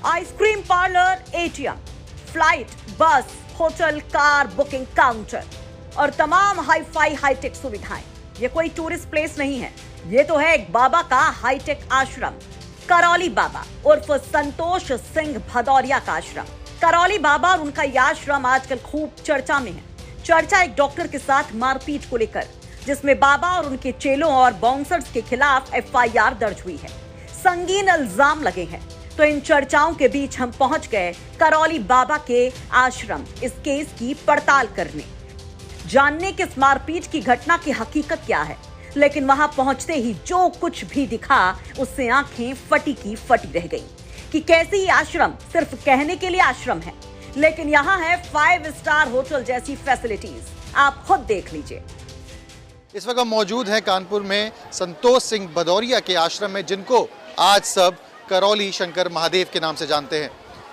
Ice cream parlour, ATM, flight, बस, hotel, car booking counter और तमाम हाई-फाई हाईटेक सुविधाएं। ये कोई टूरिस्ट प्लेस नहीं है, ये तो है एक बाबा का हाईटेक आश्रम, करौली बाबा उर्फ संतोष सिंह भदौरिया का आश्रम। करौली बाबा और उनका यह आश्रम आजकल खूब चर्चा में है। चर्चा एक डॉक्टर के साथ मारपीट को लेकर, जिसमें बाबा और उनके चेलों और बाउंसर्स के खिलाफ एफआईआर दर्ज हुई है। संगीन इल्जाम लगे हैं। तो इन चर्चाओं के बीच हम पहुंच गए करौली बाबा के आश्रम इस केस की पड़ताल करने, जानने कि इस मारपीट की घटना की हकीकत क्या है। लेकिन वहां पहुंचते ही जो कुछ भी दिखा उससे आंखें फटी की फटी रह गईं कि कैसे ये आश्रम सिर्फ कहने के लिए आश्रम है, लेकिन यहाँ है 5 स्टार होटल जैसी फैसिलिटीज। आप खुद देख लीजिए। इस वक्त हम मौजूद हैं कानपुर में संतोष सिंह भदौरिया के आश्रम में, जिनको आज सब करौली शंकर महादेव के नाम से जानते हैं।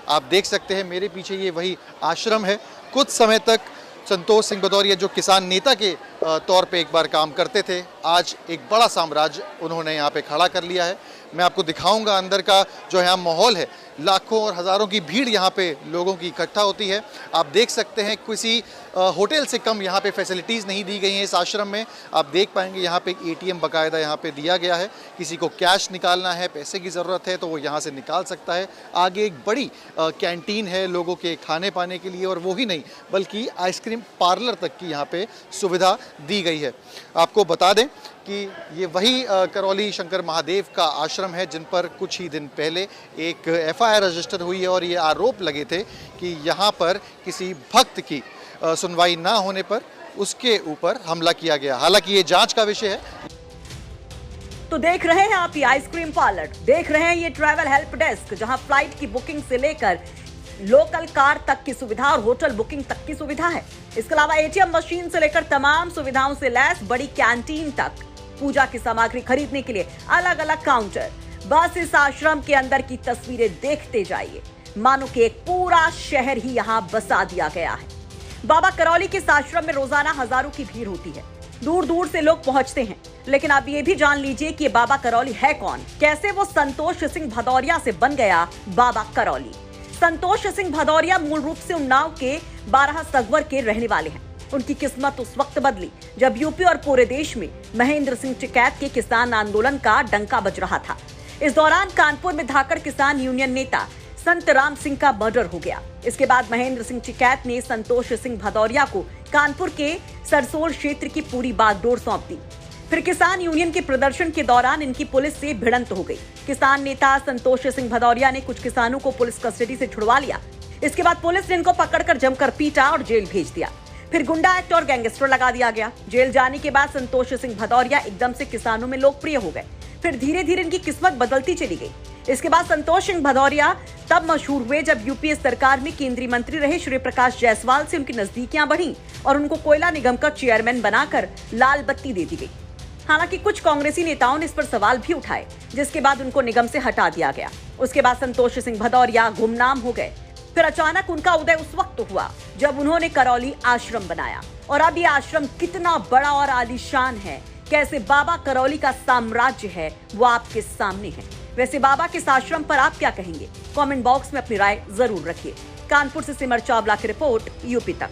आप देख सकते हैं मेरे पीछे ये वही आश्रम है। कुछ समय तक संतोष सिंह भदौरिया जो किसान नेता के तौर पे एक बार काम करते थे, आज एक बड़ा साम्राज्य उन्होंने यहाँ पे खड़ा कर लिया है। मैं आपको दिखाऊंगा अंदर का जो यहाँ माहौल है। लाखों और हज़ारों की भीड़ यहाँ पे लोगों की इकट्ठा होती है। आप देख सकते हैं किसी होटल से कम यहाँ पे फैसिलिटीज़ नहीं दी गई हैं इस आश्रम में। आप देख पाएंगे यहाँ पे एटीएम बाकायदा यहाँ पे दिया गया है। किसी को कैश निकालना है, पैसे की ज़रूरत है तो वो यहाँ से निकाल सकता है। आगे एक बड़ी कैंटीन है लोगों के खाने पाने के लिए, और वो ही नहीं बल्कि आइसक्रीम पार्लर तक की यहाँ पे सुविधा दी गई है। आपको बता दें कि ये वही करौली शंकर महादेव का आश्रम है जिन पर कुछ ही दिन पहले एक एफआईआर रजिस्टर हुई है और ये आरोप लगे थे कि यहाँ पर किसी भक्त की सुनवाई ना होने पर उसके ऊपर हमला किया गया। हालांकि ये जांच का विषय है। तो देख रहे हैं आप ये आइसक्रीम पार्लर, देख रहे हैं ये ट्रैवल हेल्प डेस्क, जहां फ्लाइट की बुकिंग से लेकर लोकल कार तक की सुविधा और होटल बुकिंग तक की सुविधा है। इसके अलावा एटीएम मशीन से लेकर तमाम सुविधाओं से लैस बड़ी कैंटीन तक, पूजा की सामग्री खरीदने के लिए अलग अलग काउंटर। बस इस आश्रम के अंदर की तस्वीरें देखते जाइए, मानो कि एक पूरा शहर ही यहाँ बसा दिया गया है। बाबा करौली के इस आश्रम में रोजाना हजारों की भीड़ होती है, दूर दूर से लोग पहुंचते हैं। लेकिन आप ये भी जान लीजिए कि बाबा करौली है कौन, कैसे वो संतोष सिंह भदौरिया से बन गया बाबा करौली। संतोष सिंह भदौरिया मूल रूप से उन्नाव के 12 सगवर के रहने वाले हैं। उनकी किस्मत उस वक्त बदली जब यूपी और पूरे देश में महेंद्र सिंह टिकैत के किसान आंदोलन का डंका बज रहा था। इस दौरान कानपुर में धाकड़ किसान यूनियन नेता संत राम सिंह का मर्डर हो गया। इसके बाद महेंद्र सिंह टिकैत ने संतोष सिंह भदौरिया को कानपुर के सरसोल क्षेत्र की पूरी बागडोर सौंप दी। फिर किसान यूनियन के प्रदर्शन के दौरान इनकी पुलिस से भिड़ंत हो गई। किसान नेता संतोष सिंह भदौरिया ने कुछ किसानों को पुलिस कस्टडी से छुड़वा लिया। इसके बाद पुलिस ने इनको पकड़कर जमकर पीटा और जेल भेज दिया। फिर गुंडा एक्ट और गैंगस्टर लगा दिया गया। जेल जाने के बाद संतोष सिंह भदौरिया एकदम से किसानों में लोकप्रिय हो गए। फिर धीरे धीरे इनकी किस्मत बदलती चली गई। इसके बाद संतोष सिंह भदौरिया तब मशहूर हुए जब यूपीए सरकार में केंद्रीय मंत्री रहे श्री प्रकाश जायसवाल से उनकी नजदीकियां बढ़ी और उनको कोयला निगम का चेयरमैन बनाकर लाल बत्ती दे दी गई। हालांकि कुछ कांग्रेसी नेताओं ने इस पर सवाल भी उठाए, जिसके बाद उनको निगम से हटा दिया गया। उसके बाद संतोष सिंह भदौरिया गुमनाम हो गए। फिर अचानक उनका उदय उस वक्त हुआ जब उन्होंने करौली आश्रम बनाया। और अब ये आश्रम कितना बड़ा और आलीशान है, कैसे बाबा करौली का साम्राज्य है, वो आपके सामने है। वैसे बाबा के इस आश्रम पर आप क्या कहेंगे? कमेंट बॉक्स में अपनी राय जरूर रखिए। कानपुर से सिमर चावला की रिपोर्ट, यूपी तक।